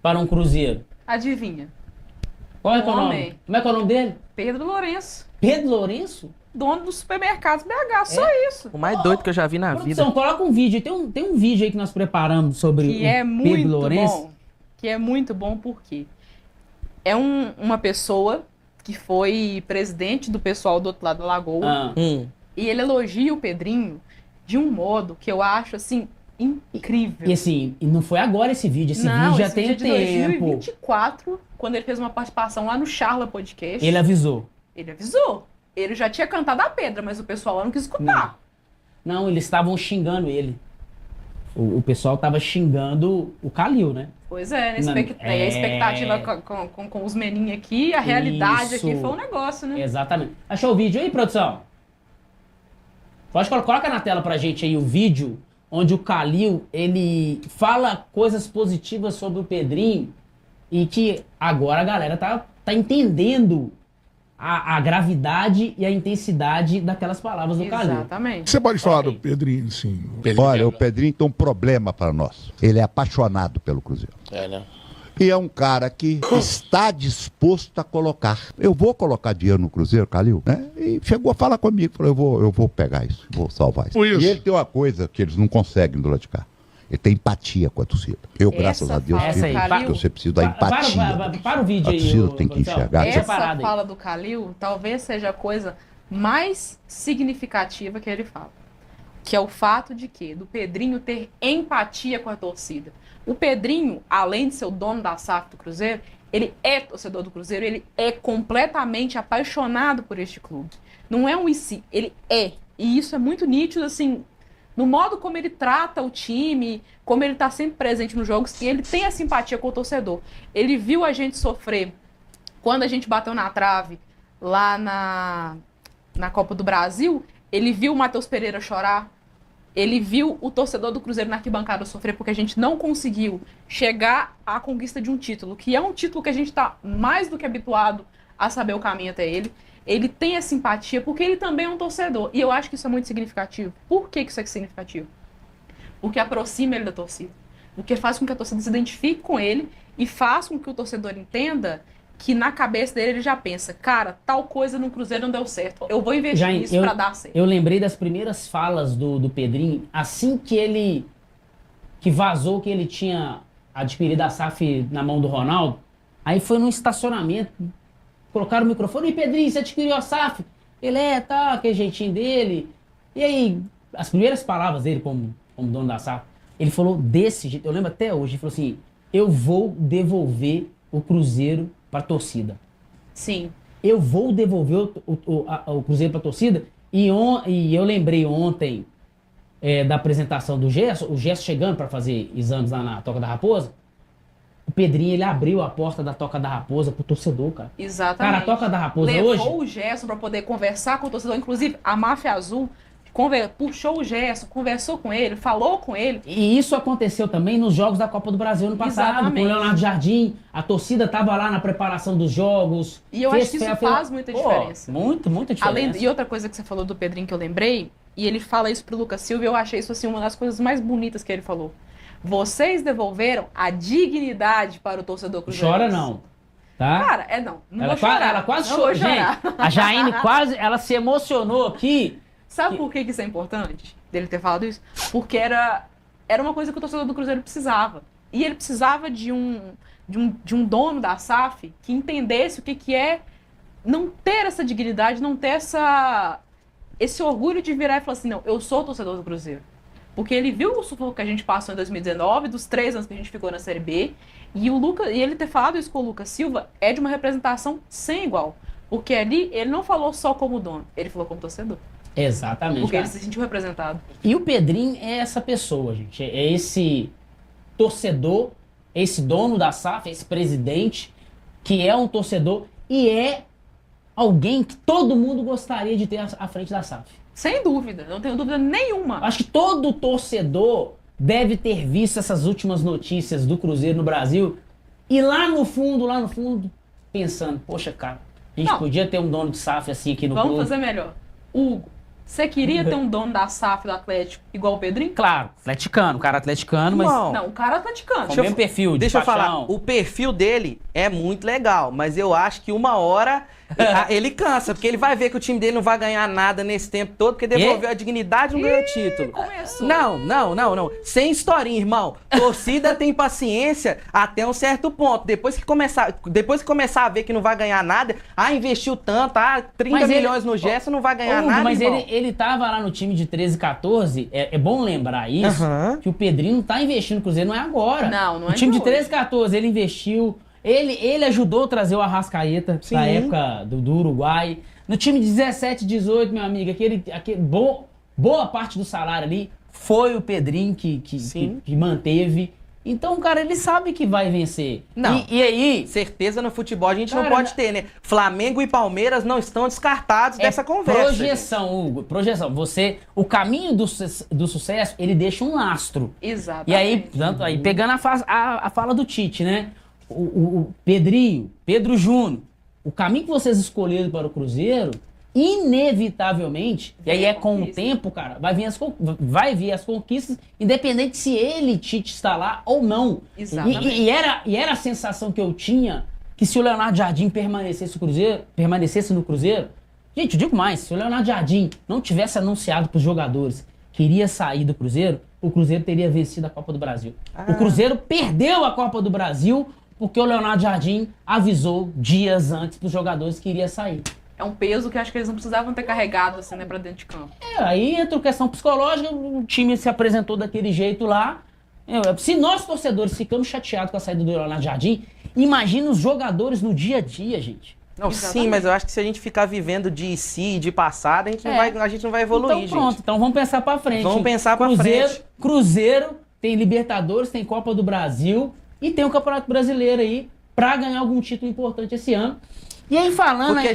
para um Cruzeiro? Adivinha? Qual é que é o Homem. nome? Como é que é o nome dele? Pedro Lourenço, Pedro Lourenço? dono dos supermercados BH, só isso. O mais doido que eu já vi na vida. Produção, coloca um vídeo. Tem um vídeo aí que nós preparamos sobre Que o é Pedro muito Lourenço. bom. Que é muito bom porque é uma pessoa que foi presidente do pessoal do outro lado da lagoa. Ah. E ele elogia o Pedrinho de um modo que eu acho, assim, incrível. E assim, e não foi agora esse vídeo. Esse Não, vídeo já esse tem vídeo é de tempo. 2024, quando ele fez uma participação lá no Charla Podcast. Ele avisou. Ele avisou. Ele já tinha cantado a pedra, mas o pessoal lá não quis escutar. Não, eles estavam xingando ele. O pessoal tava xingando o Calil, né? Pois é, Não, a expectativa com os meninhos aqui, a realidade Isso. aqui foi um negócio, né? Exatamente. Achou o vídeo aí, produção? Pode coloca na tela pra gente aí o vídeo onde o Calil, ele fala coisas positivas sobre o Pedrinho e que agora a galera tá entendendo a gravidade e a intensidade daquelas palavras do Calil. Exatamente. Você pode falar Ok. do Pedrinho, sim. Olha, o Pedrinho tem um problema para nós. Ele é apaixonado pelo Cruzeiro. É, né? E é um cara que está disposto a colocar. Eu vou colocar dinheiro no Cruzeiro, Calil, né? E chegou a falar comigo, falou, eu vou pegar isso, vou salvar isso. Por isso. E ele tem uma coisa que eles não conseguem do lado de cá. Ele tem empatia com a torcida. Eu, graças a Deus, fala essa tive, aí, porque você precisa da empatia. Para o vídeo A aí. torcida ô, tem que produção. enxergar. Essa Essa parada aí. fala do Calil talvez seja a coisa mais significativa que ele fala. Que é o fato de que do Pedrinho ter empatia com a torcida. O Pedrinho, além de ser o dono da SAF do Cruzeiro, ele é torcedor do Cruzeiro, ele é completamente apaixonado por este clube. Não é um e si, ele é. E isso é muito nítido, assim, no modo como ele trata o time, como ele está sempre presente nos jogos, e ele tem a simpatia com o torcedor. Ele viu a gente sofrer quando a gente bateu na trave lá na Copa do Brasil, ele viu o Matheus Pereira chorar, ele viu o torcedor do Cruzeiro na arquibancada sofrer porque a gente não conseguiu chegar à conquista de um título, que é um título que a gente está mais do que habituado a saber o caminho até ele. Ele tem a simpatia porque ele também é um torcedor. E eu acho que isso é muito significativo. Por que isso é significativo? Porque aproxima ele da torcida. Porque faz com que a torcida se identifique com ele e faz com que o torcedor entenda que na cabeça dele ele já pensa, cara, tal coisa no Cruzeiro não deu certo. Eu vou investir nisso pra dar certo. Eu lembrei das primeiras falas do Pedrinho, assim que vazou que ele tinha adquirido a SAF na mão do Ronaldo, aí foi num estacionamento, colocaram o microfone, e Pedrinho, você adquiriu a SAF? Ele tá, aquele jeitinho dele. E aí, as primeiras palavras dele como dono da SAF, ele falou desse jeito, eu lembro até hoje, ele falou assim, eu vou devolver o Cruzeiro para a torcida. Sim. Eu vou devolver o Cruzeiro para a torcida. E eu lembrei ontem da apresentação do Gerson, o Gerson chegando para fazer exames lá na Toca da Raposa. O Pedrinho, ele abriu a porta da Toca da Raposa pro torcedor, cara. Exatamente. Cara, a Toca da Raposa Levou hoje... o Gerson para poder conversar com o torcedor. Inclusive, a Máfia Azul puxou o Gerson, conversou com ele, falou com ele. E isso aconteceu também nos jogos da Copa do Brasil no passado, Exatamente. com o Leonardo Jardim. A torcida tava lá na preparação dos jogos. E eu acho que isso faz muita diferença. Muita diferença. E outra coisa que você falou do Pedrinho que eu lembrei, e ele fala isso pro Lucas Silva, e eu achei isso assim uma das coisas mais bonitas que ele falou. Vocês devolveram a dignidade para o torcedor cruzeirense. Chora não, tá? Cara, não vou chorar. Ela quase não chorou, vou chorar. gente. A Jaine quase, ela se emocionou aqui. Sabe por que isso é importante, dele ter falado isso? Porque era uma coisa que o torcedor do Cruzeiro precisava. E ele precisava de um dono da SAF que entendesse o que é não ter essa dignidade, não ter esse orgulho de virar e falar assim, não, eu sou torcedor do Cruzeiro. Porque ele viu o sufoco que a gente passou em 2019, dos 3 anos que a gente ficou na Série B, e ele ter falado isso com o Lucas Silva é de uma representação sem igual. Porque ali ele não falou só como dono, ele falou como torcedor. Exatamente. Porque cara. ele se sentiu representado. E o Pedrinho é essa pessoa, gente. É esse torcedor, esse dono da SAF, esse presidente, que é um torcedor e é alguém que todo mundo gostaria de ter à frente da SAF. Sem dúvida, não tenho dúvida nenhuma. Acho que todo torcedor deve ter visto essas últimas notícias do Cruzeiro no Brasil e lá no fundo, pensando, poxa, cara, a gente podia ter um dono de SAF assim aqui no clube. Vamos fazer melhor. Hugo, Você queria ter um dono da SAF do Atlético igual o Pedrinho? Claro, atleticano, o cara atleticano, mas Irmão, Não, o cara é atleticano. com o mesmo perfil de Deixa eu falar, paixão. o perfil dele é muito legal, mas eu acho que uma hora ele cansa, porque ele vai ver que o time dele não vai ganhar nada nesse tempo todo, porque devolveu a dignidade e não ganhou o título. Começou. Não. Sem historinha, irmão. Torcida tem paciência até um certo ponto. Depois que começar a ver que não vai ganhar nada, investiu tanto, 30 Mas ele- milhões no Gerson, não vai ganhar Hugo, nada, mas irmão. ele tava lá no time de 13 e 14, é bom lembrar isso, Aham. que o Pedrinho não tá investindo no Cruzeiro, não é agora. Não é O time de de 13 hoje. e 14, ele investiu, ele ajudou a trazer o Arrascaeta Sim. na época do Uruguai. No time de 17, 18, meu amigo, boa parte do salário ali foi o Pedrinho Sim. que manteve. Então, cara, ele sabe que vai vencer. Não. E aí, Certeza no futebol a gente Cara, não pode ter, né? Flamengo e Palmeiras não estão descartados dessa conversa. projeção, Hugo, projeção. O caminho do sucesso, ele deixa um lastro. Exatamente. E aí, aí pegando a fala do Tite, né? O Pedrinho, Pedro Júnior, o caminho que vocês escolheram para o Cruzeiro, inevitavelmente, e aí é com o tempo, cara, vai vir as conquistas, independente se ele, Tite, está lá ou não. Exatamente. E era a sensação que eu tinha que se o Leonardo Jardim permanecesse no Cruzeiro, gente, eu digo mais, se o Leonardo Jardim não tivesse anunciado para os jogadores que iria sair do Cruzeiro, o Cruzeiro teria vencido a Copa do Brasil. O Cruzeiro perdeu a Copa do Brasil porque o Leonardo Jardim avisou dias antes para os jogadores que iria sair. É um peso que acho que eles não precisavam ter carregado assim, né, pra dentro de campo. Aí entra a questão psicológica, o time se apresentou daquele jeito lá. Se nós, torcedores, ficamos chateados com a saída do Leonardo Jardim, imagina os jogadores no dia a dia, gente. Não, Exatamente. sim, mas eu acho que se a gente ficar vivendo de si e de passado, a gente não vai evoluir, Então pronto, gente. então vamos pensar pra frente. Vamos pensar pra Cruzeiro, frente. Cruzeiro tem Libertadores, tem Copa do Brasil e tem o Campeonato Brasileiro aí pra ganhar algum título importante esse ano. E aí falando... Porque aí-